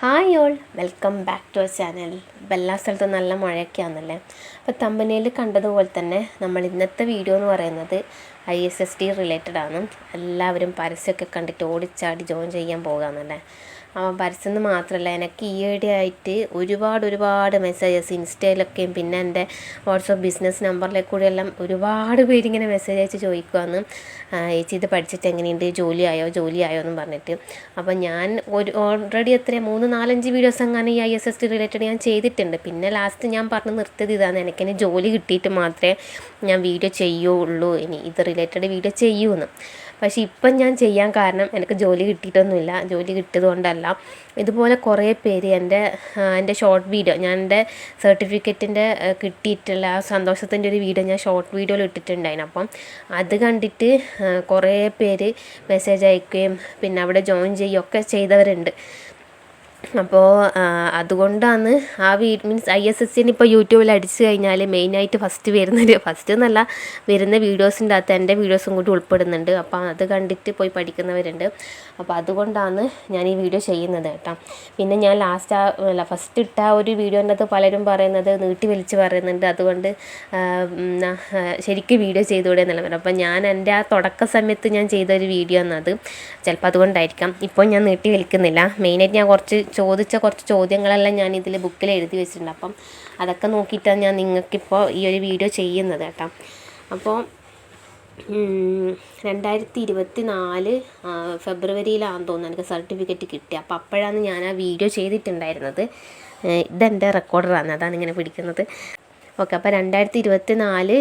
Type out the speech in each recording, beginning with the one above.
Hi all, welcome back to our channel. ഇപ്പോൾ എല്ലാ സ്ഥലത്തും നല്ല മഴയൊക്കെയാണല്ലേ. അപ്പോൾ തമ്പനയിൽ കണ്ടതുപോലെ തന്നെ നമ്മൾ ഇന്നത്തെ വീഡിയോ എന്ന് പറയുന്നത് ISSD റിലേറ്റഡ് ആണ്. എല്ലാവരും പരസ്യമൊക്കെ കണ്ടിട്ട് ഓടിച്ചാടി ജോയിൻ ചെയ്യാൻ പോകുകയാണല്ലേ. പരസ്യം എന്ന് മാത്രമല്ല, എനിക്ക് ഈയിടെയായിട്ട് ഒരുപാട് മെസ്സേജസ് ഇൻസ്റ്റയിലൊക്കെയും പിന്നെ എൻ്റെ വാട്സപ്പ് ബിസിനസ് നമ്പറിലേക്ക് കൂടെയെല്ലാം ഒരുപാട് പേരിങ്ങനെ മെസ്സേജ് അയച്ച് ചോദിക്കുവാന്ന്, ചേച്ചി ഇത് പഠിച്ചിട്ട് എങ്ങനെയുണ്ട്, ജോലിയായോ എന്നും പറഞ്ഞിട്ട്. അപ്പോൾ ഞാൻ ഓൾറെഡി 3-4-5 വീഡിയോസ് അങ്ങനെ ഈ ISSD റിലേറ്റഡ് ഞാൻ ചെയ്തിട്ടുണ്ട്. പിന്നെ ലാസ്റ്റ് ഞാൻ പറഞ്ഞ് നിർത്തിയത് ഇതാണ്, എനിക്കിനി ജോലി കിട്ടിയിട്ട് മാത്രമേ ഞാൻ വീഡിയോ ചെയ്യുള്ളൂ, ഇനി ഇത് റിലേറ്റഡ് വീഡിയോ ചെയ്യുമെന്ന്. പക്ഷേ ഇപ്പം ഞാൻ ചെയ്യാൻ കാരണം എനിക്ക് ജോലി കിട്ടിയിട്ടൊന്നുമില്ല. ജോലി കിട്ടിയതുകൊണ്ടല്ല, ഇതുപോലെ കുറേ പേര് എൻ്റെ ഷോർട്ട് വീഡിയോ, ഞാൻ എൻ്റെ സർട്ടിഫിക്കറ്റിൻ്റെ കിട്ടിയിട്ടുള്ള ആ സന്തോഷത്തിൻ്റെ ഒരു വീഡിയോ ഞാൻ ഷോർട്ട് വീഡിയോയിൽ ഇട്ടിട്ടുണ്ടായിരുന്നു. അപ്പം അത് കണ്ടിട്ട് കുറേ പേര് മെസ്സേജ് അയക്കുകയും പിന്നെ അവിടെ ജോയിൻ ചെയ്യുകയൊക്കെ ചെയ്തവരുണ്ട്. അപ്പോൾ അതുകൊണ്ടാണ് ആ മീൻസ് ISSD ഇപ്പോൾ യൂട്യൂബിൽ അടിച്ചു കഴിഞ്ഞാൽ മെയിനായിട്ട് ഫസ്റ്റ് എന്നല്ല വരുന്ന വീഡിയോസിൻ്റെ അകത്ത് എൻ്റെ വീഡിയോസും കൂടി ഉൾപ്പെടുന്നുണ്ട്. അപ്പോൾ അത് കണ്ടിട്ട് പോയി പഠിക്കുന്നവരുണ്ട്. അപ്പോൾ അതുകൊണ്ടാണ് ഞാൻ ഈ വീഡിയോ ചെയ്യുന്നത് കേട്ടോ. പിന്നെ ഞാൻ ഫസ്റ്റ് ഇട്ട ഒരു വീഡിയോൻ്റെ അകത്ത് പലരും പറയുന്നത് നീട്ടി വലിച്ച് പറയുന്നുണ്ട്, അതുകൊണ്ട് ശരിക്കും വീഡിയോ ചെയ്തുകൂടെ എന്നുള്ള പറഞ്ഞു. അപ്പോൾ ഞാൻ എൻ്റെ ആ തുടക്ക സമയത്ത് ഞാൻ ചെയ്തൊരു വീഡിയോ എന്നത് ചിലപ്പോൾ അതുകൊണ്ടായിരിക്കാം ഇപ്പോൾ ഞാൻ നീട്ടി വലിക്കുന്നില്ല. മെയിനായിട്ട് ഞാൻ കുറച്ച് ചോദ്യങ്ങളെല്ലാം ഞാൻ ഇതിൽ ബുക്കിൽ എഴുതി വെച്ചിട്ടുണ്ട്. അപ്പം അതൊക്കെ നോക്കിയിട്ടാണ് ഞാൻ നിങ്ങൾക്കിപ്പോൾ ഈ ഒരു വീഡിയോ ചെയ്യുന്നത് കേട്ടോ. അപ്പോൾ 2024 ഫെബ്രുവരിയിലാണെന്ന് തോന്നുന്നു എനിക്ക് സർട്ടിഫിക്കറ്റ് കിട്ടി. അപ്പോൾ അപ്പോഴാണ് ഞാൻ ആ വീഡിയോ ചെയ്തിട്ടുണ്ടായിരുന്നത്. ഇതെൻ്റെ റെക്കോർഡറാണ്, അതാണ് ഇങ്ങനെ പിടിക്കുന്നത്. ഓക്കെ, അപ്പോൾ 2024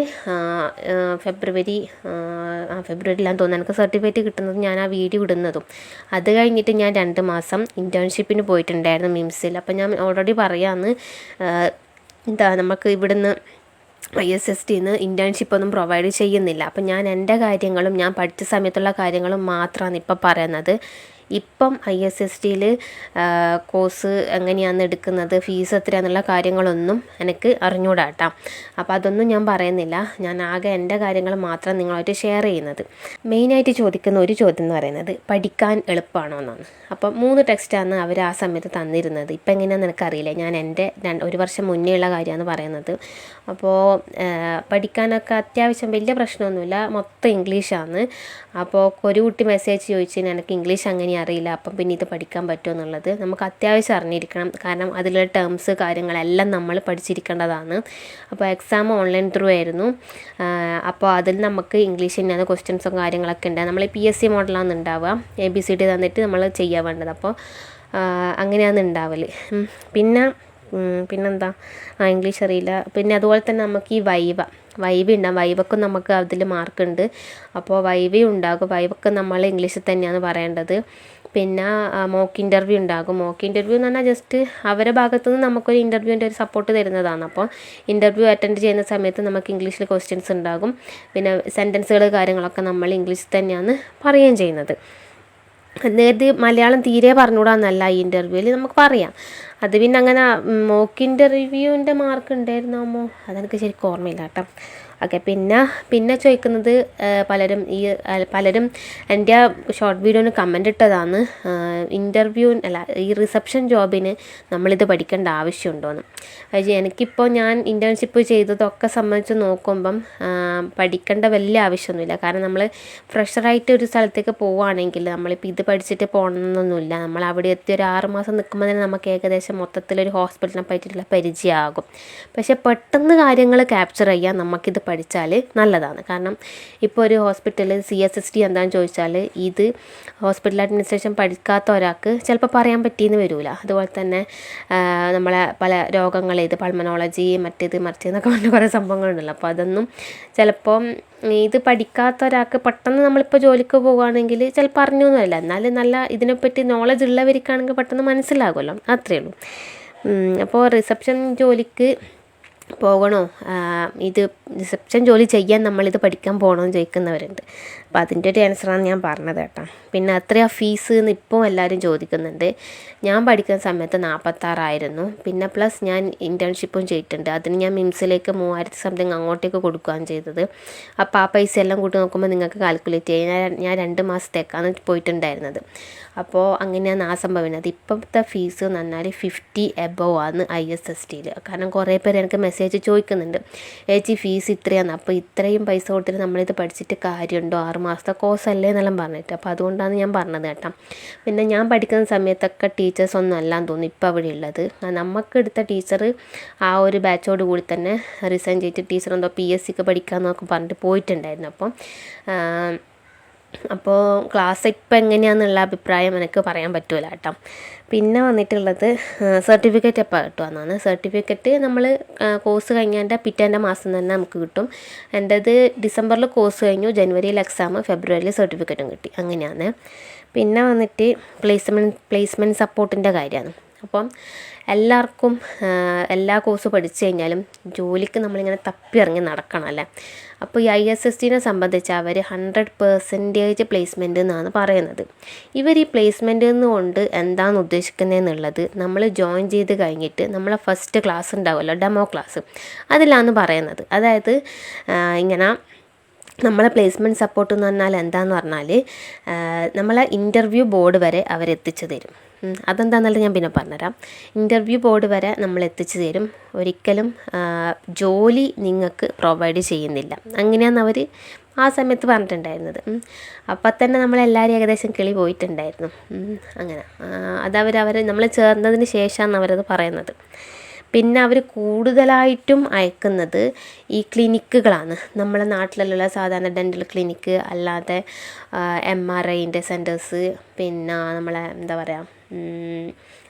ഫെബ്രുവരിയിലാന്ന് തോന്നുന്നു എനിക്ക് സർട്ടിഫിക്കറ്റ് കിട്ടുന്നത്, ഞാൻ ആ വീഡിയോ ഇടുന്നതും. അത് കഴിഞ്ഞിട്ട് ഞാൻ 2 മാസം ഇൻറ്റേൺഷിപ്പിന് പോയിട്ടുണ്ടായിരുന്നു മിംസിൽ. അപ്പോൾ ഞാൻ ഓൾറെഡി പറയാമെന്ന്, നമുക്ക് ഇവിടുന്ന് ISSDന്ന് ഇൻറ്റേൺഷിപ്പ് ഒന്നും പ്രൊവൈഡ് ചെയ്യുന്നില്ല. അപ്പം ഞാൻ എൻ്റെ കാര്യങ്ങളും ഞാൻ പഠിച്ച സമയത്തുള്ള കാര്യങ്ങളും മാത്രമാണ് ഇപ്പം പറയുന്നത്. ഇപ്പം ISSDയിൽ കോഴ്സ് എങ്ങനെയാണ് എടുക്കുന്നത്, ഫീസ് എത്രയാണെന്നുള്ള കാര്യങ്ങളൊന്നും എനിക്ക് അറിഞ്ഞുകൂടാ കേട്ടോ. അപ്പോൾ അതൊന്നും ഞാൻ പറയുന്നില്ല, ഞാൻ ആകെ എൻ്റെ കാര്യങ്ങൾ മാത്രം നിങ്ങളായിട്ട് ഷെയർ ചെയ്യുന്നത്. മെയിനായിട്ട് ചോദിക്കുന്ന ഒരു ചോദ്യം എന്ന് പറയുന്നത് പഠിക്കാൻ എളുപ്പമാണോ എന്നാണ്. അപ്പം 3 ടെക്സ്റ്റാണ് അവർ ആ സമയത്ത് തന്നിരുന്നത്. ഇപ്പം എങ്ങനെയാണെന്ന് എനിക്കറിയില്ല, ഞാൻ എൻ്റെ 1 വർഷം മുന്നേ ഉള്ള കാര്യമാണ് പറയുന്നത്. അപ്പോൾ പഠിക്കാനൊക്കെ അത്യാവശ്യം വലിയ പ്രശ്നമൊന്നുമില്ല, മൊത്തം ഇംഗ്ലീഷാണ്. അപ്പോൾ ഒരു കുട്ടി മെസ്സേജ് ചോദിച്ചു എനിക്ക് ഇംഗ്ലീഷ് അങ്ങനെ അറിയില്ല, അപ്പം പിന്നെ ഇത് പഠിക്കാൻ പറ്റുമോ എന്നുള്ളത്. നമുക്ക് അത്യാവശ്യം അറിഞ്ഞിരിക്കണം, കാരണം അതിലുള്ള ടേംസ് കാര്യങ്ങളെല്ലാം നമ്മൾ പഠിച്ചിരിക്കേണ്ടതാണ്. അപ്പോൾ എക്സാം ഓൺലൈൻ ത്രൂ ആയിരുന്നു. അപ്പോൾ അതിൽ നമുക്ക് ഇംഗ്ലീഷ് തന്നെയാണ് ക്വസ്റ്റ്യൻസും കാര്യങ്ങളൊക്കെ ഉണ്ട്. നമ്മൾ PSC മോഡലാണ് ഉണ്ടാവുക, ABCD തന്നിട്ട് നമ്മൾ ചെയ്യാൻ വേണ്ടത്. അപ്പോൾ അങ്ങനെയാണ് ഉണ്ടാവൽ. പിന്നെന്താ, ഇംഗ്ലീഷ് അറിയില്ല. പിന്നെ അതുപോലെ തന്നെ നമുക്ക് ഈ വൈവ ഉണ്ടാകും. വൈവക്കും നമുക്ക് അതിൽ മാർക്കുണ്ട്. അപ്പോൾ വൈവയും ഉണ്ടാകും. വൈവക്ക് നമ്മൾ ഇംഗ്ലീഷിൽ തന്നെയാണ് പറയേണ്ടത്. പിന്നെ മോക്ക് ഇൻ്റർവ്യൂ ഉണ്ടാകും. മോക്ക് ഇൻ്റർവ്യൂ എന്ന് പറഞ്ഞാൽ ജസ്റ്റ് അവരുടെ ഭാഗത്തുനിന്ന് നമുക്കൊരു ഇൻ്റർവ്യൂവിൻ്റെ ഒരു സപ്പോർട്ട് തരുന്നതാണ്. അപ്പോൾ ഇൻ്റർവ്യൂ അറ്റൻഡ് ചെയ്യുന്ന സമയത്ത് നമുക്ക് ഇംഗ്ലീഷിൽ ക്വസ്റ്റ്യൻസ് ഉണ്ടാകും. പിന്നെ സെൻറ്റൻസുകൾ കാര്യങ്ങളൊക്കെ നമ്മൾ ഇംഗ്ലീഷിൽ തന്നെയാണ് പറയുകയും ചെയ്യുന്നത്. നേരത്തെ മലയാളം തീരെ പറഞ്ഞുകൂടാന്നല്ല ഈ ഇൻ്റർവ്യൂവിൽ നമുക്ക് പറയാം. അത് പിന്നെ അങ്ങനെ മോക്ക് ഇൻ്റർവ്യൂവിൻ്റെ മാർക്ക് ഉണ്ടായിരുന്നാമോ അതെനിക്ക് ശരിക്കും ഓർമ്മയില്ല കേട്ടോ. ഓക്കെ, പിന്നെ ചോദിക്കുന്നത് പലരും എൻ്റെ ഷോർട്ട് വീഡിയോന് കമൻ്റ് ഇട്ടതാണ്, ഈ റിസപ്ഷൻ ജോബിന് നമ്മളിത് പഠിക്കേണ്ട ആവശ്യമുണ്ടോയെന്ന്. എനിക്കിപ്പോൾ ഞാൻ ഇൻറ്റേൺഷിപ്പ് ചെയ്തതൊക്കെ സംബന്ധിച്ച് നോക്കുമ്പം പഠിക്കേണ്ട വലിയ ആവശ്യമൊന്നുമില്ല. കാരണം നമ്മൾ ഫ്രഷറായിട്ട് ഒരു സ്ഥലത്തേക്ക് പോവുകയാണെങ്കിൽ നമ്മളിപ്പോൾ ഇത് പഠിച്ചിട്ട് പോകണമെന്നൊന്നുമില്ല. നമ്മൾ അവിടെ എത്തി ഒരു 6 മാസം നിൽക്കുമ്പോൾ തന്നെ നമുക്ക് ഏകദേശം മൊത്തത്തിലൊരു ഹോസ്പിറ്റലിനെ പറ്റിയിട്ടുള്ള പരിചയമാകും. പക്ഷേ പെട്ടെന്ന് കാര്യങ്ങൾ ക്യാപ്ചർ ചെയ്യാൻ നമുക്കിത് പഠിച്ചാൽ നല്ലതാണ്. കാരണം ഇപ്പോൾ ഒരു ഹോസ്പിറ്റലിൽ CSSD എന്താണെന്ന് ചോദിച്ചാൽ ഇത് ഹോസ്പിറ്റൽ അഡ്മിനിസ്ട്രേഷൻ പഠിക്കാത്ത ഒരാൾക്ക് ചിലപ്പോൾ പറയാൻ പറ്റിയെന്ന് വരില്ല. അതുപോലെ തന്നെ നമ്മളെ പല രോഗങ്ങൾ, ഇത് പൾമനോളജി മറിച്ചെന്നൊക്കെ പറഞ്ഞ കുറേ സംഭവങ്ങളുണ്ടല്ലോ. അപ്പോൾ അതൊന്നും ചിലപ്പം ഇത് പഠിക്കാത്ത ഒരാൾക്ക് പെട്ടെന്ന് നമ്മളിപ്പോൾ ജോലിക്ക് പോകുകയാണെങ്കിൽ ചിലപ്പോൾ അറിഞ്ഞൊന്നുമല്ല, എന്നാലും നല്ല ഇതിനെപ്പറ്റി നോളജ് ഉള്ളവർക്കാണെങ്കിൽ പെട്ടെന്ന് മനസ്സിലാകുമല്ലോ, അത്രയേ ഉള്ളൂ. അപ്പോൾ റിസപ്ഷൻ ജോലിക്ക് പോകണോ, ഇത് റിസപ്ഷൻ ജോലി ചെയ്യാൻ നമ്മളിത് പഠിക്കാൻ പോകണമെന്ന് ചോദിക്കുന്നവരുണ്ട്. അപ്പോൾ അതിൻ്റെ ഒരു ആൻസറാണ് ഞാൻ പറഞ്ഞത് കേട്ടോ. പിന്നെ എത്രയാ ഫീസ് എന്ന് ഇപ്പോൾ എല്ലാവരും ചോദിക്കുന്നുണ്ട്. ഞാൻ പഠിക്കുന്ന സമയത്ത് 46,000. പിന്നെ പ്ലസ് ഞാൻ ഇൻറ്റേൺഷിപ്പും ചെയ്തിട്ടുണ്ട്. അതിന് ഞാൻ മിംസിലേക്ക് 3000 സംതിങ് അങ്ങോട്ടേക്ക് കൊടുക്കുകയാണ് ചെയ്തത്. അപ്പോൾ ആ പൈസ എല്ലാം കൂട്ടി നോക്കുമ്പോൾ നിങ്ങൾക്ക് കാൽക്കുലേറ്റ് ചെയ്യാം. ഞാൻ 2 മാസത്തേക്കാണ് പോയിട്ടുണ്ടായിരുന്നത്. അപ്പോൾ അങ്ങനെയാണ് ആ സംഭവം. അത് ഇപ്പോഴത്തെ ഫീസ് എന്ന് പറഞ്ഞാൽ 50 എബോവ് ആണ് ISSTയിൽ. കാരണം കുറേ പേര് എനിക്ക് മെസ്സേജ് ചോദിക്കുന്നുണ്ട്, ചേച്ചി ഫീസ് ഇത്രയാണ്, അപ്പോൾ ഇത്രയും പൈസ കൊടുത്തിട്ട് നമ്മളിത് പഠിച്ചിട്ട് കാര്യമുണ്ടോ, 6 മാസത്തെ കോഴ്സ് അല്ലേ എന്നെല്ലാം പറഞ്ഞിട്ട്. അപ്പോൾ അതുകൊണ്ടാണ് ഞാൻ പറഞ്ഞത് കേട്ടോ. പിന്നെ ഞാൻ പഠിക്കുന്ന സമയത്തൊക്കെ ടീച്ചേഴ്സ് ഒന്നും അല്ലാന്ന് തോന്നുന്നു ഇപ്പോൾ അവിടെ ഉള്ളത്. നമുക്ക് എടുത്ത ടീച്ചർ ആ ഒരു ബാച്ചോട് കൂടി തന്നെ റിസൈൻ ചെയ്തിട്ട് ടീച്ചർ എന്തോ PSCക്ക് പഠിക്കാമെന്നൊക്കെ പറഞ്ഞിട്ട് പോയിട്ടുണ്ടായിരുന്നു. അപ്പോൾ ക്ലാസ് ഇപ്പം എങ്ങനെയാണെന്നുള്ള അഭിപ്രായം എനിക്ക് പറയാൻ പറ്റില്ല കേട്ടോ. പിന്നെ വന്നിട്ടുള്ളത് സർട്ടിഫിക്കറ്റ് എപ്പോൾ കിട്ടുമെന്നാണ്. സർട്ടിഫിക്കറ്റ് നമ്മൾ കോഴ്സ് കഴിഞ്ഞതിൻ്റെ പിറ്റേൻ്റെ മാസം തന്നെ നമുക്ക് കിട്ടും. എൻ്റേത് ഡിസംബറിൽ കോഴ്സ് കഴിഞ്ഞു, ജനുവരിയിൽ എക്സാം, ഫെബ്രുവരിയിൽ സർട്ടിഫിക്കറ്റും കിട്ടി, അങ്ങനെയാണ്. പിന്നെ വന്നിട്ട് പ്ലേസ്മെൻറ്റ് സപ്പോർട്ടിൻ്റെ കാര്യമാണ്. അപ്പം എല്ലാവർക്കും എല്ലാ കോഴ്സ് പഠിച്ചു കഴിഞ്ഞാലും ജോലിക്ക് നമ്മളിങ്ങനെ തപ്പി ഇറങ്ങി നടക്കണം അല്ലേ. അപ്പോൾ ഈ ISSTനെ സംബന്ധിച്ച് അവർ 100% പ്ലേസ്മെൻറ്റ് എന്നാണ് പറയുന്നത്. ഇവർ ഈ പ്ലേസ്മെൻറ്റ് എന്നുകൊണ്ട് എന്താണ് ഉദ്ദേശിക്കുന്നതെന്നുള്ളത് നമ്മൾ ജോയിൻ ചെയ്ത് കഴിഞ്ഞിട്ട് നമ്മളെ ഫസ്റ്റ് ക്ലാസ് ഉണ്ടാവുമല്ലോ, ഡെമോ ക്ലാസ്, അതിലാണ് പറയുന്നത്. അതായത് ഇങ്ങനെ നമ്മളെ പ്ലേസ്മെൻറ്റ് സപ്പോർട്ട് എന്ന് പറഞ്ഞാൽ എന്താണെന്ന് പറഞ്ഞാൽ നമ്മളെ ഇൻ്റർവ്യൂ ബോർഡ് വരെ അവരെത്തിച്ചു തരും. അതെന്താണെന്നുള്ളത് ഞാൻ പിന്നെ പറഞ്ഞുതരാം. ഇൻ്റർവ്യൂ ബോർഡ് വരെ നമ്മൾ എത്തിച്ചു തരും. ഒരിക്കലും ജോലി നിങ്ങൾക്ക് പ്രൊവൈഡ് ചെയ്യുന്നില്ല, അങ്ങനെയാണ് അവർ ആ സമയത്ത് പറഞ്ഞിട്ടുണ്ടായിരുന്നത്. അപ്പം തന്നെ നമ്മളെല്ലാവരും ഏകദേശം കിളി പോയിട്ടുണ്ടായിരുന്നു. അങ്ങനെ അതവർ നമ്മൾ ചേർന്നതിന് ശേഷമാണ് അവരത് പറയുന്നത്. പിന്നെ അവർ കൂടുതലായിട്ടും അയക്കുന്നത് ഈ ക്ലിനിക്കുകളാണ്. നമ്മളെ നാട്ടിലുള്ള സാധാരണ ഡെൻ്റൽ ക്ലിനിക്ക് അല്ലാതെ MRIൻ്റെ സെൻറ്റേഴ്സ്, പിന്നെ നമ്മളെ എന്താ പറയുക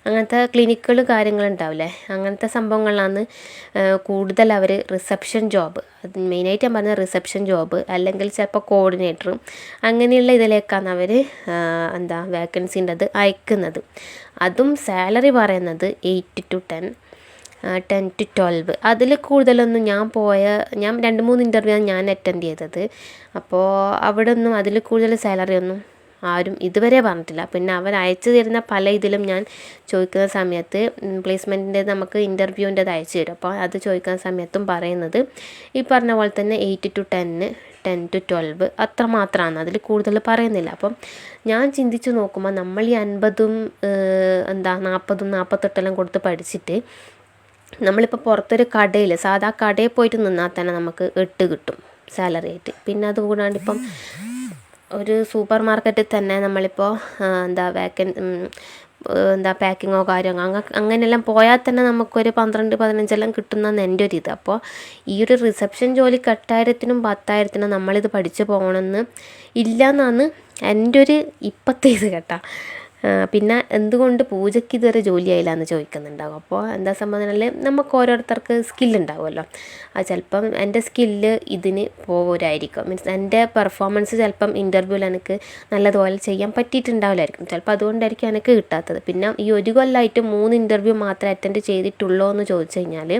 അങ്ങനത്തെ ക്ലിനിക്കുകൾ കാര്യങ്ങളുണ്ടാവില്ലേ, അങ്ങനത്തെ സംഭവങ്ങളിലാണ് കൂടുതൽ അവർ റിസപ്ഷൻ ജോബ്, അത് മെയിനായിട്ട് ഞാൻ പറഞ്ഞ റിസപ്ഷൻ ജോബ്, അല്ലെങ്കിൽ ചിലപ്പോൾ കോർഡിനേറ്ററും അങ്ങനെയുള്ള ഇതിലേക്കാണ് അവർ വേക്കൻസിൻ്റെ അത് അയക്കുന്നത്. അതും സാലറി പറയുന്നത് 8 to 10 to 12. അതിൽ കൂടുതലൊന്നും ഞാൻ 2-3 ഇൻ്റർവ്യൂ ആണ് ഞാൻ അറ്റൻഡ് ചെയ്തത്. അപ്പോൾ അവിടെ ഒന്നും അതിൽ കൂടുതൽ സാലറി ഒന്നും ആരും ഇതുവരെ പറഞ്ഞിട്ടില്ല. പിന്നെ അവർ അയച്ചു തരുന്ന പല ഇതിലും ഞാൻ ചോദിക്കുന്ന സമയത്ത് പ്ലേസ്മെൻറ്റിൻ്റെ നമുക്ക് ഇൻ്റർവ്യൂവിൻ്റെ അയച്ചു തരും. അപ്പോൾ അത് ചോദിക്കുന്ന സമയത്തും പറയുന്നത് ഈ പറഞ്ഞ പോലെ തന്നെ 8 to 10 to 12 അത്ര മാത്രമാണ്, അതിൽ കൂടുതൽ പറയുന്നില്ല. അപ്പം ഞാൻ ചിന്തിച്ച് നോക്കുമ്പോൾ നമ്മൾ ഈ 50ഉം 40ഉം 48 കൊടുത്ത് പഠിച്ചിട്ട് നമ്മളിപ്പോൾ പുറത്തൊരു കടയിൽ സാധാ കടയിൽ പോയിട്ട് നിന്നാൽ തന്നെ നമുക്ക് 8 കിട്ടും സാലറി ആയിട്ട്. പിന്നെ അതുകൂടാണ്ട് ഇപ്പം ഒരു സൂപ്പർ മാർക്കറ്റിൽ തന്നെ നമ്മളിപ്പോൾ പാക്കിങ്ങോ കാര്യമോ അങ്ങനെയെല്ലാം പോയാൽ തന്നെ നമുക്കൊരു 12-15 കിട്ടുന്നതെന്ന് എൻ്റെ ഒരു ഇത്. അപ്പോൾ ഈ ഒരു റിസപ്ഷൻ ജോലിക്ക് 8000-നും 10,000-നും നമ്മളിത് പഠിച്ചു പോകണമെന്ന് ഇല്ലയെന്നാണ് എൻ്റെ ഒരു ഇപ്പോഴത്തെ ഇത് കേട്ടോ. പിന്നെ എന്തുകൊണ്ട് പൂജയ്ക്ക് ഇതുവരെ ജോലിയായില്ല എന്ന് ചോദിക്കുന്നുണ്ടാകും. അപ്പോൾ എന്താ സംഭവം, നമുക്ക് ഓരോരുത്തർക്ക് സ്കില്ലുണ്ടാവുമല്ലോ. അത് ചിലപ്പം എൻ്റെ സ്കില്ല് ഇതിന് പോരായിരിക്കും, മീൻസ് എൻ്റെ പെർഫോമൻസ് ചിലപ്പം ഇൻ്റർവ്യൂവിൽ എനിക്ക് നല്ലതുപോലെ ചെയ്യാൻ പറ്റിയിട്ടുണ്ടാവില്ലായിരിക്കും, ചിലപ്പോൾ അതുകൊണ്ടായിരിക്കും എനിക്ക് കിട്ടാത്തത്. പിന്നെ ഈ 1 കൊല്ലമായിട്ട് 3 ഇൻ്റർവ്യൂ മാത്രമേ അറ്റൻഡ് ചെയ്തിട്ടുള്ളൂ എന്ന് ചോദിച്ചു കഴിഞ്ഞാൽ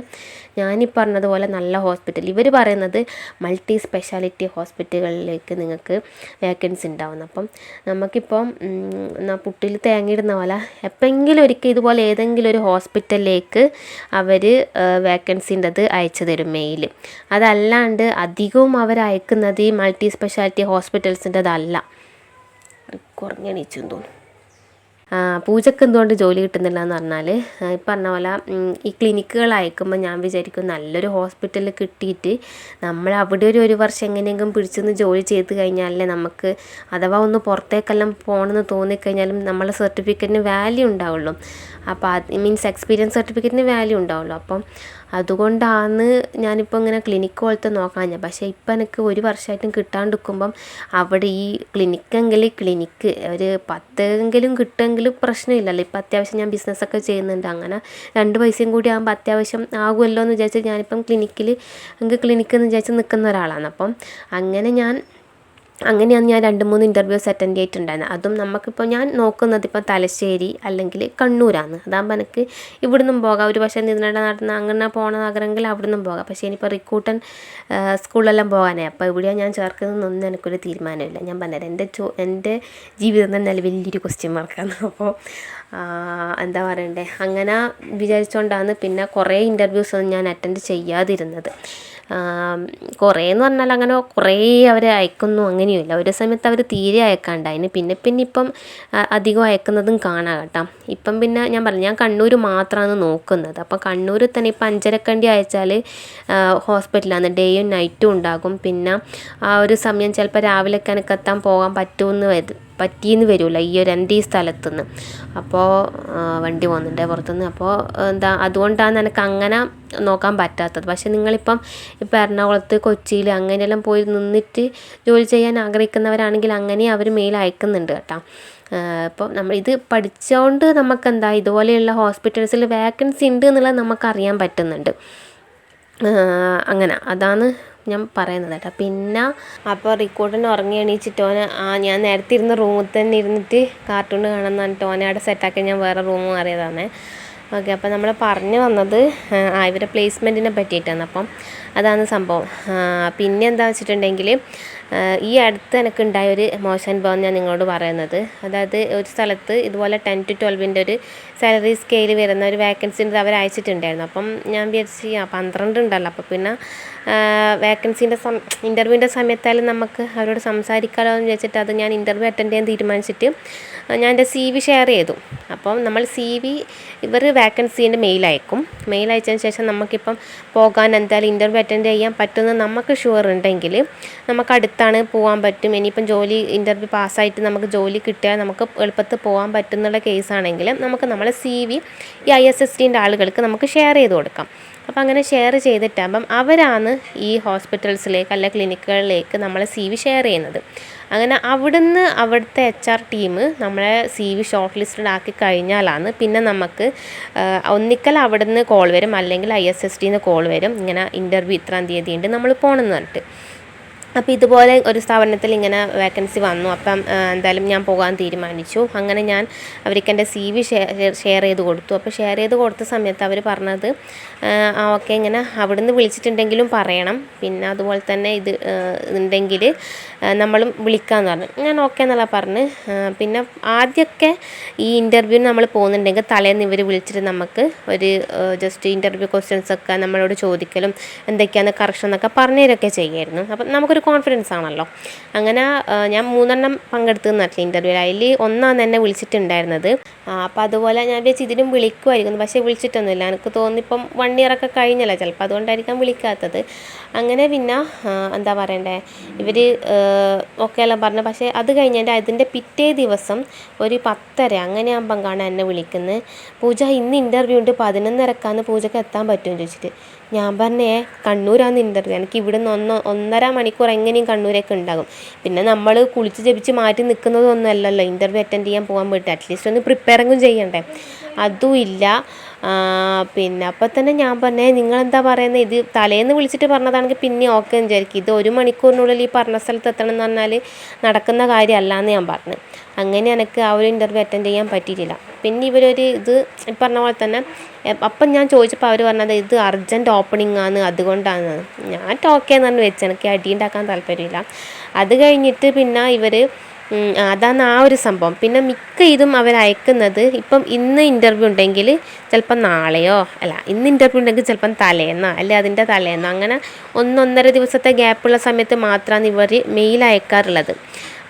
ഞാനീ പറഞ്ഞതുപോലെ നല്ല ഹോസ്പിറ്റൽ, ഇവർ പറയുന്നത് മൾട്ടി സ്പെഷ്യാലിറ്റി ഹോസ്പിറ്റലുകളിലേക്ക് നിങ്ങൾക്ക് വേക്കൻസി ഉണ്ടാവുന്നു. അപ്പം നമുക്കിപ്പം പുട്ടിൽ തേങ്ങയിടുന്ന പോലെ എപ്പോഴെങ്കിലും ഒരിക്കൽ ഇതുപോലെ ഏതെങ്കിലും ഒരു ഹോസ്പിറ്റലിലേക്ക് അവർ വേക്കൻസിൻ്റെത് അയച്ചു തരും മെയിൽ. അതല്ലാണ്ട് അധികവും അവർ അയക്കുന്നത് ഈ മൾട്ടി സ്പെഷ്യാലിറ്റി ഹോസ്പിറ്റൽസിൻ്റെതല്ല. കുറഞ്ഞെണീച്ചെന്ന് തോന്നുന്നു. പൂജയ്ക്ക് എന്തുകൊണ്ട് ജോലി കിട്ടുന്നില്ല എന്ന് പറഞ്ഞാൽ ഈ പറഞ്ഞ പോലെ ഈ ക്ലിനിക്കുകൾ അയക്കുമ്പോൾ ഞാൻ വിചാരിക്കും നല്ലൊരു ഹോസ്പിറ്റലിൽ കിട്ടിയിട്ട് നമ്മൾ അവിടെ ഒരു വർഷം എങ്ങനെയെങ്കിലും പിടിച്ചൊന്ന് ജോലി ചെയ്ത് കഴിഞ്ഞാലേ നമുക്ക് അഥവാ ഒന്ന് പുറത്തേക്കെല്ലാം പോകണമെന്ന് തോന്നിക്കഴിഞ്ഞാലും നമ്മളെ സർട്ടിഫിക്കറ്റിന് വാല്യൂ ഉണ്ടാവുള്ളൂ. അപ്പോൾ അത് മീൻസ് എക്സ്പീരിയൻസ് സർട്ടിഫിക്കറ്റിന് വാല്യൂ ഉണ്ടാവുള്ളൂ. അപ്പം അതുകൊണ്ടാണ് ഞാനിപ്പോൾ ഇങ്ങനെ ക്ലിനിക്ക് പോലത്തെ നോക്കാൻ. പക്ഷേ ഇപ്പം എനിക്ക് 1 വർഷമായിട്ടും കിട്ടാണ്ടിരിക്കുമ്പം അവിടെ ഈ ക്ലിനിക്ക് ഒരു 10 കിട്ടുമെങ്കിലും പ്രശ്നമില്ലല്ലോ. ഇപ്പം അത്യാവശ്യം ഞാൻ ബിസിനസ്സൊക്കെ ചെയ്യുന്നുണ്ട്, അങ്ങനെ 2 പൈസയും കൂടി ആകുമ്പോൾ അത്യാവശ്യം ആകുമല്ലോ എന്ന് വിചാരിച്ച് ഞാനിപ്പം ക്ലിനിക്കെന്ന് വിചാരിച്ച് നിൽക്കുന്ന ഒരാളാണ്. അപ്പം അങ്ങനെ ഞാൻ അങ്ങനെയാണ് ഞാൻ 2-3 ഇൻ്റർവ്യൂസ് അറ്റൻഡ് ചെയ്തിട്ടുണ്ടായിരുന്നത്. അതും നമുക്കിപ്പോൾ ഞാൻ നോക്കുന്നത് ഇപ്പോൾ തലശ്ശേരി അല്ലെങ്കിൽ കണ്ണൂരാണ്. അതാകുമ്പോൾ എനിക്ക് ഇവിടുന്നും പോകാം. ഒരു പക്ഷേ നിങ്ങളുടെ നാട്ടിൽ നിന്ന് അങ്ങനെ പോകണ നഗരമെങ്കിൽ അവിടുന്നും പോകാം. പക്ഷേ ഇനിയിപ്പോൾ റിക്രൂട്ടൻ സ്കൂളിലെല്ലാം പോകാനായി. അപ്പോൾ ഇവിടെയാണ് ഞാൻ ചേർക്കുന്നതെന്നൊന്നും എനിക്കൊരു തീരുമാനമില്ല. ഞാൻ പറഞ്ഞുതരാം, എൻ്റെ ജീവിതം തന്നെ വലിയൊരു ക്വസ്റ്റ്യൻ മാർക്കാണ്. അപ്പോൾ എന്താ പറയണ്ടേ, അങ്ങനെ വിചാരിച്ചുകൊണ്ടാണ് പിന്നെ കുറേ ഇൻ്റർവ്യൂസൊന്നും ഞാൻ അറ്റൻഡ് ചെയ്യാതിരുന്നത്. കുറേ എന്ന് പറഞ്ഞാൽ അങ്ങനെ കുറേ അവർ അയക്കുന്നു അങ്ങനെയുമില്ല. ഒരു സമയത്ത് അവർ തീരെ അയക്കാണ്ടായിന്. പിന്നെ ഇപ്പം അധികം അയക്കുന്നതും കാണാം കേട്ടോ. ഇപ്പം പിന്നെ ഞാൻ പറഞ്ഞു, ഞാൻ കണ്ണൂർ മാത്രമാണ് നോക്കുന്നത്. അപ്പം കണ്ണൂരിൽ തന്നെ ഇപ്പം 5:30 അയച്ചാൽ ഹോസ്പിറ്റലാണ്, ഡേയും നൈറ്റും ഉണ്ടാകും. പിന്നെ ആ ഒരു സമയം ചിലപ്പോൾ രാവിലെയൊക്കെ എനിക്ക് എത്താൻ പോകാൻ പറ്റിയെന്ന് വരില്ല ഈ ഒരു എൻ്റെ ഈ സ്ഥലത്തുനിന്ന്. അപ്പോൾ വണ്ടി പോകുന്നുണ്ട് പുറത്തുനിന്ന്. അപ്പോൾ അതുകൊണ്ടാണ് എനിക്ക് അങ്ങനെ നോക്കാൻ പറ്റാത്തത്. പക്ഷെ നിങ്ങളിപ്പം എറണാകുളത്ത്, കൊച്ചിയിൽ അങ്ങനെയെല്ലാം പോയി നിന്നിട്ട് ജോലി ചെയ്യാൻ ആഗ്രഹിക്കുന്നവരാണെങ്കിൽ അങ്ങനെ അവർ മെയിൽ അയക്കുന്നുണ്ട് കേട്ടോ. ഇപ്പോൾ നമ്മൾ ഇത് പഠിച്ചുകൊണ്ട് നമുക്കെന്താ ഇതുപോലെയുള്ള ഹോസ്പിറ്റൽസിൽ വേക്കൻസി ഉണ്ട് എന്നുള്ളത് നമുക്കറിയാൻ പറ്റുന്നുണ്ട്. അങ്ങനെ അതാണ് ഞാൻ പറയുന്നത് കേട്ടോ. പിന്നെ അപ്പോൾ റിക്കോർഡിന് ഉറങ്ങി എണീച്ചിട്ട് ഞാൻ നേരത്തെ ഇരുന്ന റൂമിൽ തന്നെ ഇരുന്നിട്ട് കാർട്ടൂൺ കാണാമെന്ന് പറഞ്ഞിട്ട് അവിടെ സെറ്റാക്കി ഞാൻ വേറെ റൂം മാറിയതാണ്. ഓക്കെ, അപ്പോൾ നമ്മൾ പറഞ്ഞു വന്നത് ഇവരെ പ്ലേസ്മെൻറ്റിനെ പറ്റിയിട്ടാണ്. അപ്പം അതാണ് സംഭവം. പിന്നെ എന്താണെന്ന് വെച്ചിട്ടുണ്ടെങ്കിൽ ഈ അടുത്ത് എനിക്കുണ്ടായ ഒരു മോശം അനുഭവം ഞാൻ നിങ്ങളോട് പറയുന്നത്. അതായത് ഒരു സ്ഥലത്ത് ഇതുപോലെ 10 to 12 ഒരു സാലറി സ്കെയിൽ വരുന്ന ഒരു വേക്കൻസി അവർ അയച്ചിട്ടുണ്ടായിരുന്നു. അപ്പം ഞാൻ വിചാരിച്ച് 12 ഉണ്ടല്ലോ, അപ്പോൾ പിന്നെ വേക്കൻസീൻ്റെ ഇൻ്റർവ്യൂവിൻ്റെ സമയത്തായാലും നമുക്ക് അവരോട് സംസാരിക്കാമല്ലോ എന്ന് വിചാരിച്ചിട്ട് അത് ഞാൻ ഇൻ്റർവ്യൂ അറ്റൻഡ് ചെയ്യാൻ തീരുമാനിച്ചിട്ട് ഞാൻ എൻ്റെ CV ഷെയർ ചെയ്തു. അപ്പം നമ്മൾ CV ഇവർ വേക്കൻസീൻ്റെ മെയിൽ അയക്കും. മെയിൽ അയച്ചതിന് ശേഷം നമുക്കിപ്പം പോകാൻ എന്തായാലും ഇൻ്റർവ്യൂ അറ്റൻഡ് ചെയ്യാൻ പറ്റുമെന്ന് നമുക്ക് ഷുവർ ഉണ്ടെങ്കിൽ നമുക്ക് അടുത്താണ് പോകാൻ പറ്റും. ഇനിയിപ്പം ഇൻ്റർവ്യൂ പാസ്സായിട്ട് നമുക്ക് ജോലി കിട്ടിയാൽ നമുക്ക് എളുപ്പത്തിൽ പോകാൻ പറ്റുന്നുള്ള കേസാണെങ്കിൽ നമുക്ക് നമ്മളെ CV ഈ ISSTൻ്റെ ആളുകൾക്ക് നമുക്ക് ഷെയർ ചെയ്ത് കൊടുക്കാം. അപ്പോൾ അങ്ങനെ ഷെയർ ചെയ്തിട്ടാകുമ്പം അവരാണ് ഈ ഹോസ്പിറ്റൽസിലേക്ക് അല്ല ക്ലിനിക്കുകളിലേക്ക് നമ്മളെ CV ഷെയർ ചെയ്യുന്നത്. അങ്ങനെ അവിടുത്തെ HR ടീം നമ്മളെ CV ഷോർട്ട് ലിസ്റ്റഡ് ആക്കി കഴിഞ്ഞാലാണ് പിന്നെ നമുക്ക് ഒന്നിക്കൽ അവിടുന്ന് കോൾ വരും, അല്ലെങ്കിൽ ISSTന്ന് കോൾ വരും, ഇങ്ങനെ ഇൻ്റർവ്യൂ ഇത്രാം തീയതി ഉണ്ട് നമ്മൾ പോകണമെന്ന് പറഞ്ഞിട്ട്. അപ്പോൾ ഇതുപോലെ ഒരു സ്ഥാപനത്തിൽ ഇങ്ങനെ വേക്കൻസി വന്നു. അപ്പം എന്തായാലും ഞാൻ പോകാൻ തീരുമാനിച്ചു. അങ്ങനെ ഞാൻ അവർക്ക് എൻ്റെ CV ഷെയർ ചെയ്ത് കൊടുത്തു. അപ്പോൾ ഷെയർ ചെയ്ത് കൊടുത്ത സമയത്ത് അവർ പറഞ്ഞത് ഓക്കെ, ഇങ്ങനെ അവിടുന്ന് വിളിച്ചിട്ടുണ്ടെങ്കിലും പറയണം, പിന്നെ അതുപോലെ തന്നെ ഇത് ഉണ്ടെങ്കിൽ നമ്മളും വിളിക്കാമെന്ന് പറഞ്ഞു. ഞാൻ ഓക്കെ എന്നുള്ള പറഞ്ഞ്. പിന്നെ ആദ്യമൊക്കെ ഈ ഇൻ്റർവ്യൂവിന് നമ്മൾ പോകുന്നുണ്ടെങ്കിൽ തലേന്ന് ഇവർ വിളിച്ചിട്ട് നമുക്ക് ഒരു ജസ്റ്റ് ഇൻ്റർവ്യൂ ക്വസ്റ്റ്യൻസൊക്കെ നമ്മളോട് ചോദിക്കലും എന്തൊക്കെയാണ് കറക്ഷൻ എന്നൊക്കെ പറഞ്ഞുതരൊക്കെ ചെയ്യുമായിരുന്നു. അപ്പം നമുക്കൊരു കോൺഫിഡൻസ് ആണല്ലോ. അങ്ങനെ ഞാൻ 3 എണ്ണം പങ്കെടുത്തെന്ന് പറഞ്ഞില്ല ഇൻ്റർവ്യൂവിൽ. അതിൽ ഒന്നാണ് എന്നെ വിളിച്ചിട്ടുണ്ടായിരുന്നത്. അപ്പോൾ അതുപോലെ ഞാൻ വിചാരിച്ച് ഇതിനും വിളിക്കുമായിരിക്കുന്നു, പക്ഷേ വിളിച്ചിട്ടൊന്നുമില്ല. എനിക്ക് തോന്നിപ്പം 1 year ഒക്കെ കഴിഞ്ഞല്ലോ, ചിലപ്പോൾ അതുകൊണ്ടായിരിക്കാം വിളിക്കാത്തത്. അങ്ങനെ പിന്നെ എന്താ പറയണ്ടേ, ഇവർ ഓക്കെ എല്ലാം പറഞ്ഞു. പക്ഷേ അത് കഴിഞ്ഞതിൻ്റെ അതിൻ്റെ പിറ്റേ ദിവസം ഒരു 10:30 അങ്ങനെയാകുമ്പം കാണാൻ എന്നെ വിളിക്കുന്നത്. പൂജ ഇന്ന് ഇൻ്റർവ്യൂ ഉണ്ട്, 11:30 പൂജയ്ക്ക് എത്താൻ പറ്റുമെന്ന് ചോദിച്ചിട്ട്. ഞാൻ പറഞ്ഞേ കണ്ണൂരാണ് ഇൻ്റർവ്യൂ, എനിക്ക് ഇവിടുന്ന് 1.5 മണിക്കൂർ എങ്ങനെയും കണ്ണൂരൊക്കെ ഉണ്ടാകും. പിന്നെ നമ്മൾ കുളിച്ച് ജപിച്ച് മാറ്റി നിൽക്കുന്നതൊന്നും അല്ലല്ലോ ഇൻ്റർവ്യൂ അറ്റൻഡ് ചെയ്യാൻ പോകാൻ വേണ്ടി. അറ്റ്ലീസ്റ്റ് ഒന്ന് പ്രിപ്പയറിങ്ങും ചെയ്യണ്ടേ, അതും ഇല്ല. പിന്നെ അപ്പം തന്നെ ഞാൻ പറഞ്ഞേ നിങ്ങളെന്താ പറയുന്നത്, ഇത് തലേന്ന് വിളിച്ചിട്ട് പറഞ്ഞതാണെങ്കിൽ പിന്നെ ഓക്കെ എന്ന് വിചാരിക്കും, ഇത് 1 മണിക്കൂറിനുള്ളിൽ ഈ പറഞ്ഞ സ്ഥലത്ത് എത്തണം എന്ന് പറഞ്ഞാൽ നടക്കുന്ന കാര്യമല്ല എന്ന് ഞാൻ പറഞ്ഞു. അങ്ങനെ എനിക്ക് ആ ഒരു ഇൻ്റർവ്യൂ അറ്റൻഡ് ചെയ്യാൻ പറ്റിയിട്ടില്ല. പിന്നെ ഇവരൊരു ഇത് പറഞ്ഞ പോലെ തന്നെ അപ്പം ഞാൻ ചോദിച്ചപ്പോൾ അവർ പറഞ്ഞത് ഇത് അർജൻറ്റ് ഓപ്പണിംഗ് ആണ്, അതുകൊണ്ടാണ്. ഞാൻ ഓക്കെ എന്ന് പറഞ്ഞ് വെച്ച്, എനിക്ക് അടിയുണ്ടാക്കാൻ താല്പര്യമില്ല. അത് കഴിഞ്ഞിട്ട് പിന്നെ ഇവർ അതാണ് ആ ഒരു സംഭവം. പിന്നെ മിക്ക ഇതും അവരയക്കുന്നത് ഇപ്പം ഇന്ന് ഇൻ്റർവ്യൂ ഉണ്ടെങ്കിൽ ചിലപ്പം നാളെയോ, അല്ല ഇന്ന് ഇൻ്റർവ്യൂ ഉണ്ടെങ്കിൽ ചിലപ്പം തലേന്നോ അല്ലെ അതിൻ്റെ തലേന്നോ, അങ്ങനെ 1-1.5 ദിവസത്തെ ഗ്യാപ്പുള്ള സമയത്ത് മാത്രമാണ് ഇവർ മെയിൽ അയക്കാറുള്ളത്.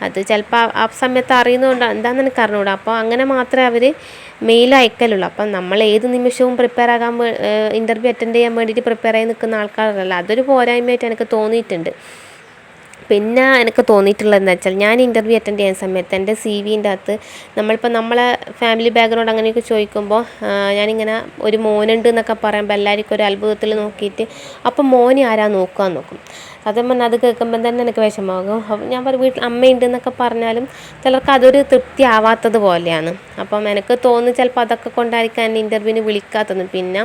അത് ചിലപ്പോൾ ആ സമയത്ത് അറിയുന്നതുകൊണ്ട് എന്താണെന്ന് എനിക്ക് അറിഞ്ഞുകൂടാ. അപ്പോൾ അങ്ങനെ മാത്രമേ അവർ മെയിൽ അയക്കലുള്ളൂ. അപ്പം നമ്മൾ ഏത് നിമിഷവും പ്രിപ്പയർ ആകാൻ ഇൻ്റർവ്യൂ അറ്റൻഡ് ചെയ്യാൻ വേണ്ടിയിട്ട് പ്രിപ്പയർ ആയി നിൽക്കുന്ന ആൾക്കാരല്ല. അതൊരു പോരായ്മയായിട്ട് എനിക്ക് തോന്നിയിട്ടുണ്ട്. പിന്നെ എനിക്ക് തോന്നിയിട്ടുള്ളത് എന്താ വെച്ചാൽ, ഞാൻ ഇൻ്റർവ്യൂ അറ്റൻഡ് ചെയ്യുന്ന സമയത്ത് എൻ്റെ CVൻ്റെ അകത്ത് നമ്മളിപ്പോൾ നമ്മളെ ഫാമിലി ബാക്ക്ഗ്രൗണ്ട് അങ്ങനെയൊക്കെ ചോദിക്കുമ്പോൾ ഞാനിങ്ങനെ ഒരു മോനുണ്ട് എന്നൊക്കെ പറയുമ്പോൾ എല്ലാവർക്കും ഒരു അത്ഭുതത്തിൽ നോക്കിയിട്ട് അപ്പം മോനെ ആരാ നോക്കാൻ നോക്കും. സത്യം പറഞ്ഞാൽ അത് കേൾക്കുമ്പം തന്നെ എനിക്ക് വിഷമമാകും. അപ്പം ഞാൻ പറയും വീട്ടിൽ അമ്മയുണ്ട് എന്നൊക്കെ പറഞ്ഞാലും ചിലർക്ക് അതൊരു തൃപ്തി ആവാത്തത് പോലെയാണ്. അപ്പം എനിക്ക് തോന്നുന്നു ചിലപ്പോൾ അതൊക്കെ കൊണ്ടായിരിക്കും എന്നെ ഇൻ്റർവ്യൂവിന് വിളിക്കാത്തത്. പിന്നെ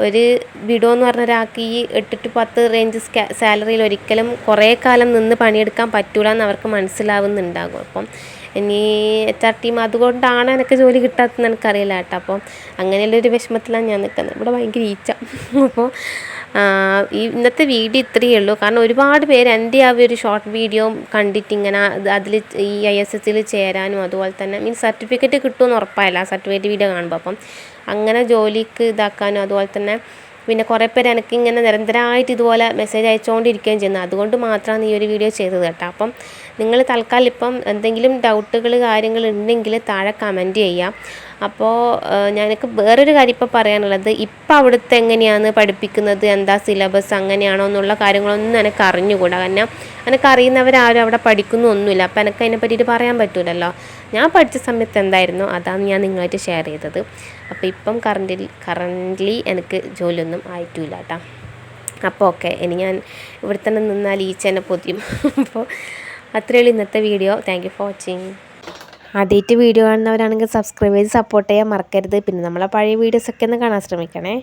ഒരു വിടുമെന്ന് പറഞ്ഞ ഒരാൾക്ക് ഈ 8 to 10 റേഞ്ച് സാലറിയിൽ ഒരിക്കലും കുറേ കാലം നിന്ന് പണിയെടുക്കാൻ പറ്റൂല എന്ന് അവർക്ക് മനസ്സിലാവുന്നുണ്ടാകും. അപ്പം ഇനി HR ടീം അതുകൊണ്ടാണ് എനിക്ക് ജോലി കിട്ടാത്തതെന്ന് എനിക്കറിയില്ല കേട്ടോ. അപ്പം അങ്ങനെയുള്ളൊരു വിഷമത്തിലാണ് ഞാൻ നിൽക്കുന്നത്. ഇവിടെ ഭയങ്കര ഈച്ച. അപ്പോൾ ഈ ഇന്നത്തെ വീഡിയോ ഇത്രയേ ഉള്ളൂ. കാരണം ഒരുപാട് പേര് എൻ്റെ ആ ഒരു ഷോർട്ട് വീഡിയോ കണ്ടിട്ട് ഇങ്ങനെ അതിൽ ഈ ISSൽ ചേരാനും അതുപോലെ തന്നെ മീൻസ് സർട്ടിഫിക്കറ്റ് കിട്ടുമെന്ന് ഉറപ്പായില്ല ആ സർട്ടിഫിക്കറ്റ് വീഡിയോ കാണുമ്പോൾ. അപ്പം അങ്ങനെ ജോലിക്ക് ഇതാക്കാനും അതുപോലെ തന്നെ പിന്നെ കുറേ പേര് എനിക്ക് ഇങ്ങനെ നിരന്തരമായിട്ട് ഇതുപോലെ മെസ്സേജ് അയച്ചുകൊണ്ടിരിക്കുകയും ചെയ്യുന്നത്. അതുകൊണ്ട് മാത്രമാണ് ഈ ഒരു വീഡിയോ ചെയ്തത് കേട്ടോ. അപ്പം നിങ്ങൾ തൽക്കാലം ഇപ്പം എന്തെങ്കിലും ഡൗട്ടുകൾ കാര്യങ്ങൾ ഉണ്ടെങ്കിൽ താഴെ കമൻറ്റ് ചെയ്യാം. അപ്പോൾ എനിക്ക് വേറൊരു കാര്യം ഇപ്പോൾ പറയാനുള്ളത്, ഇപ്പം അവിടുത്തെ എങ്ങനെയാണ് പഠിപ്പിക്കുന്നത്, എന്താ സിലബസ് അങ്ങനെയാണോ എന്നുള്ള കാര്യങ്ങളൊന്നും എനിക്ക് അറിഞ്ഞുകൂടാ. കാരണം എനിക്കറിയുന്നവരാരും അവിടെ പഠിക്കുന്നൊന്നുമില്ല. അപ്പോൾ എനിക്ക് അതിനെ പറ്റിയിട്ട് പറയാൻ പറ്റില്ലല്ലോ. ഞാൻ പഠിച്ച സമയത്ത് എന്തായിരുന്നു അതാണ് ഞാൻ നിങ്ങളായിട്ട് ഷെയർ ചെയ്തത്. അപ്പോൾ ഇപ്പം കറൻ്റ്ലി എനിക്ക് ജോലിയൊന്നും ആയിട്ടില്ല കേട്ടോ. അപ്പോൾ ഓക്കെ, ഇനി ഞാൻ ഇവിടെ തന്നെ നിന്നാൽ ഈച്ച എന്നെ പൊതിയും. അപ്പോൾ അത്രയേ ഉള്ളൂ ഇന്നത്തെ video. Thank you for watching. ആദ്യമായിട്ട് വീഡിയോ കാണുന്നവരാണെങ്കിൽ സബ്സ്ക്രൈബ് ചെയ്ത് സപ്പോർട്ട് ചെയ്യാൻ മറക്കരുത്. പിന്നെ നമ്മളെ പഴയ വീഡിയോസൊക്കെ ഒന്ന് കാണാൻ ശ്രമിക്കണേ.